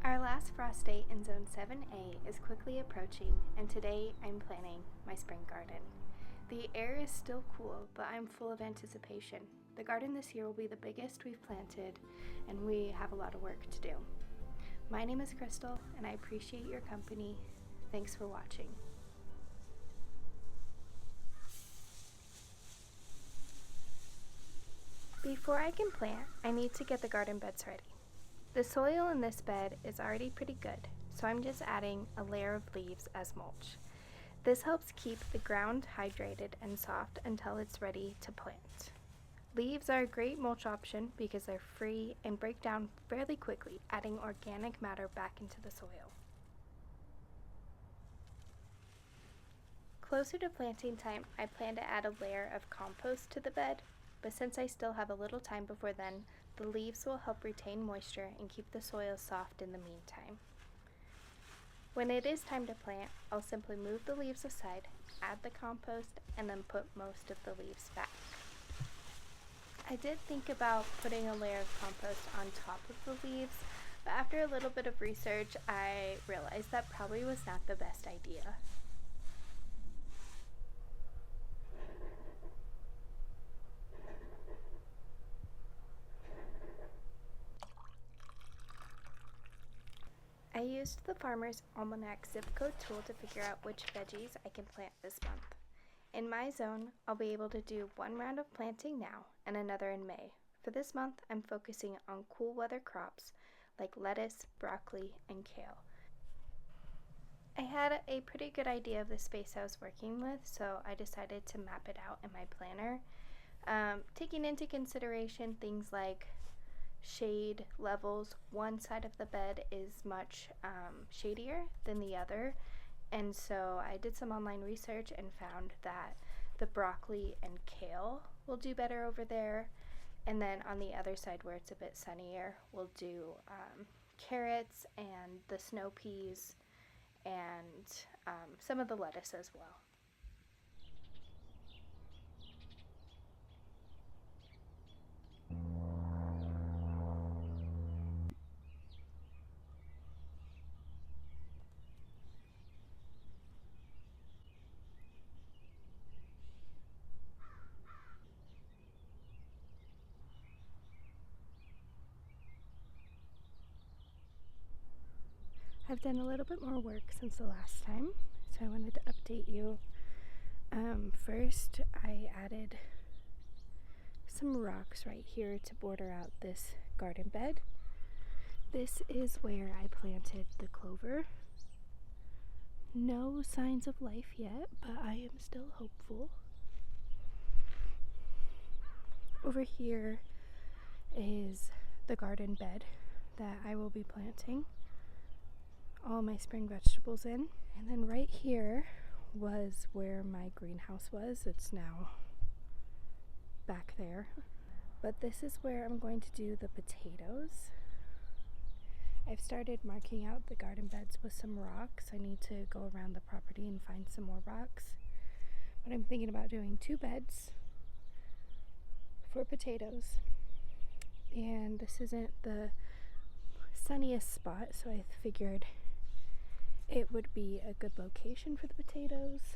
Our last frost date in Zone 7A is quickly approaching, and today I'm planning my spring garden. The air is still cool, but I'm full of anticipation. The garden this year will be the biggest we've planted, and we have a lot of work to do. My name is Crystal, and I appreciate your company. Thanks for watching. Before I can plant, I need to get the garden beds ready. The soil in this bed is already pretty good, so I'm just adding a layer of leaves as mulch. This helps keep the ground hydrated and soft until it's ready to plant. Leaves are a great mulch option because they're free and break down fairly quickly, adding organic matter back into the soil. Closer to planting time, I plan to add a layer of compost to the bed, but since I still have a little time before then, the leaves will help retain moisture and keep the soil soft in the meantime. When it is time to plant, I'll simply move the leaves aside, add the compost, and then put most of the leaves back. I did think about putting a layer of compost on top of the leaves, but after a little bit of research, I realized that probably was not the best idea. I used the Farmer's Almanac zip code tool to figure out which veggies I can plant this month. In my zone, I'll be able to do one round of planting now and another in May. For this month, I'm focusing on cool weather crops like lettuce, broccoli, and kale. I had a pretty good idea of the space I was working with, so I decided to map it out in my planner, taking into consideration things like shade levels. One side of the bed is much shadier than the other, and so I did some online research and found that the broccoli and kale will do better over there, and then on the other side where it's a bit sunnier, we'll do carrots and the snow peas and some of the lettuce as well. I've done a little bit more work since the last time, so I wanted to update you. First, I added some rocks right here to border out this garden bed. This is where I planted the clover. No signs of life yet, but I am still hopeful. Over here is the garden bed that I will be planting all my spring vegetables in. And then right here was where my greenhouse was. It's now back there. But this is where I'm going to do the potatoes. I've started marking out the garden beds with some rocks. I need to go around the property and find some more rocks. But I'm thinking about doing 2 beds for potatoes. And this isn't the sunniest spot, so I figured it would be a good location for the potatoes.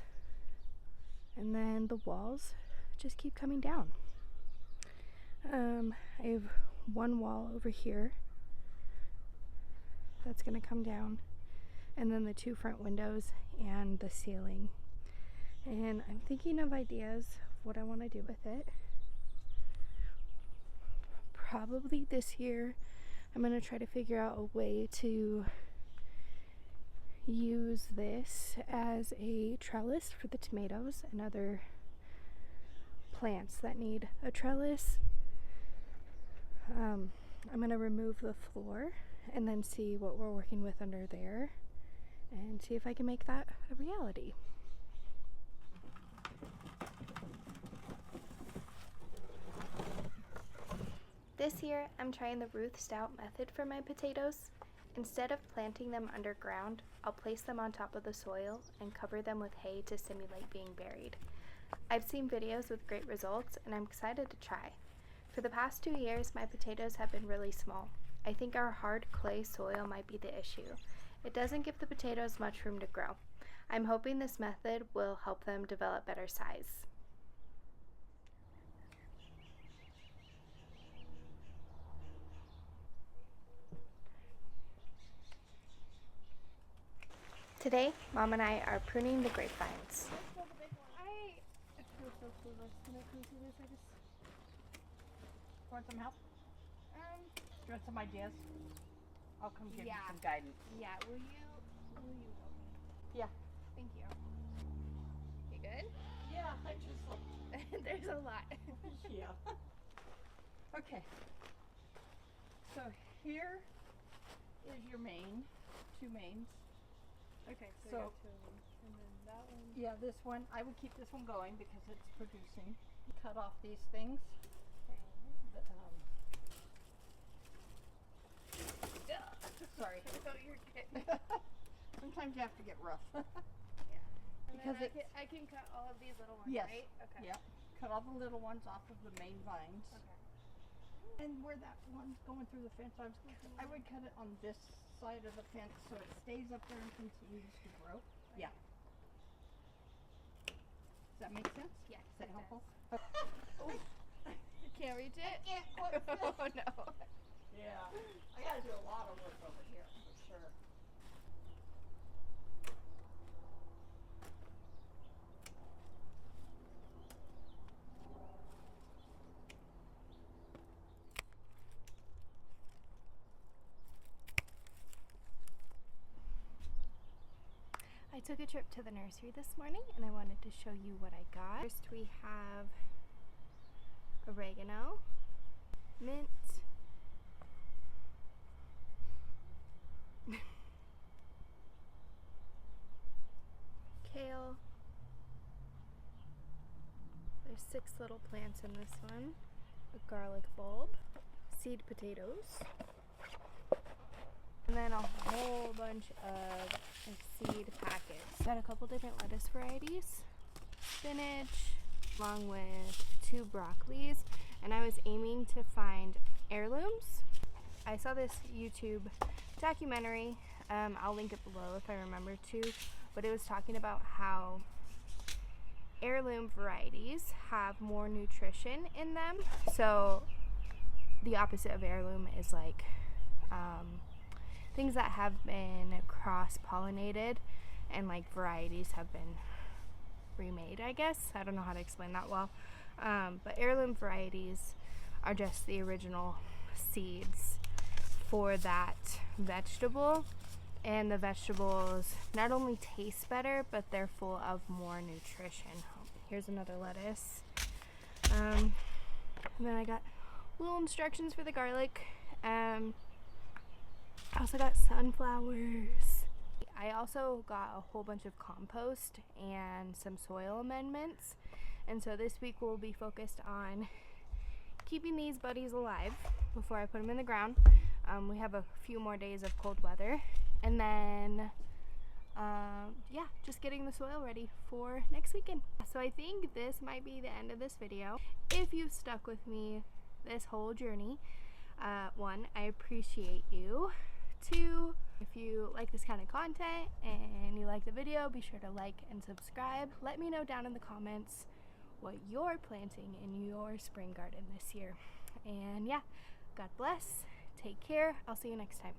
And then the walls just keep coming down. I have one wall over here that's going to come down, and then the 2 front windows and the ceiling. And I'm thinking of ideas of what I want to do with it. Probably this year I'm going to try to figure out a way to use this as a trellis for the tomatoes and other plants that need a trellis. I'm going to remove the floor and then see what we're working with under there and see if I can make that a reality. This year, I'm trying the Ruth Stout method for my potatoes. Instead of planting them underground, I'll place them on top of the soil and cover them with hay to simulate being buried. I've seen videos with great results, and I'm excited to try. For the past 2 years, my potatoes have been really small. I think our hard clay soil might be the issue. It doesn't give the potatoes much room to grow. I'm hoping this method will help them develop better size. Today, Mom and I are pruning the grapevines. I feel so clueless when it comes to this. I just want some help. Do you want some ideas? I'll come give you some guidance. Yeah, will you help me? Yeah. Thank you. You good? Yeah, I just There's a lot. yeah. Okay. So here is your main, two mains. Okay, So- I got two of them. And then that one. Yeah, this one, I would keep this one going because it's producing. Cut off these things. Sorry. No, you're good. Sometimes you have to get rough. And Because then I can cut all of these little ones, Yes. right? Okay. Yeah. Cut all the little ones off of the main vines. Okay. And where that one's going through the fence, I would cut it on this side of the fence so it stays up there and continues to grow. Yeah. Does that make sense? Yes, Is that it helpful? You can't reach it? can't quite fit. Oh no. Yeah. I gotta do a lot of work over here for sure. I took a trip to the nursery this morning and I wanted to show you what I got. First we have oregano, mint, kale. There's 6 little plants in this one. A garlic bulb, seed potatoes, and then a whole bunch of seed packets. Got a couple different lettuce varieties, spinach, along with 2 broccolis, and I was aiming to find heirlooms. I saw this YouTube documentary, I'll link it below if I remember to, but it was talking about how heirloom varieties have more nutrition in them. So the opposite of heirloom is like things that have been cross-pollinated and like varieties have been remade, I guess. I don't know how to explain that well. But heirloom varieties are just the original seeds for that vegetable, and the vegetables not only taste better, but they're full of more nutrition. Here's another lettuce. And then I got little instructions for the garlic. I also got sunflowers. I also got a whole bunch of compost and some soil amendments. And so this week we'll be focused on keeping these buddies alive before I put them in the ground. We have a few more days of cold weather. And then, yeah, just getting the soil ready for next weekend. So I think this might be the end of this video. If you've stuck with me this whole journey, 1, I appreciate you. 2, if you like this kind of content and you like the video, be sure to like and subscribe. Let me know down in the comments what you're planting in your spring garden this year. And yeah, God bless. Take care. I'll see you next time.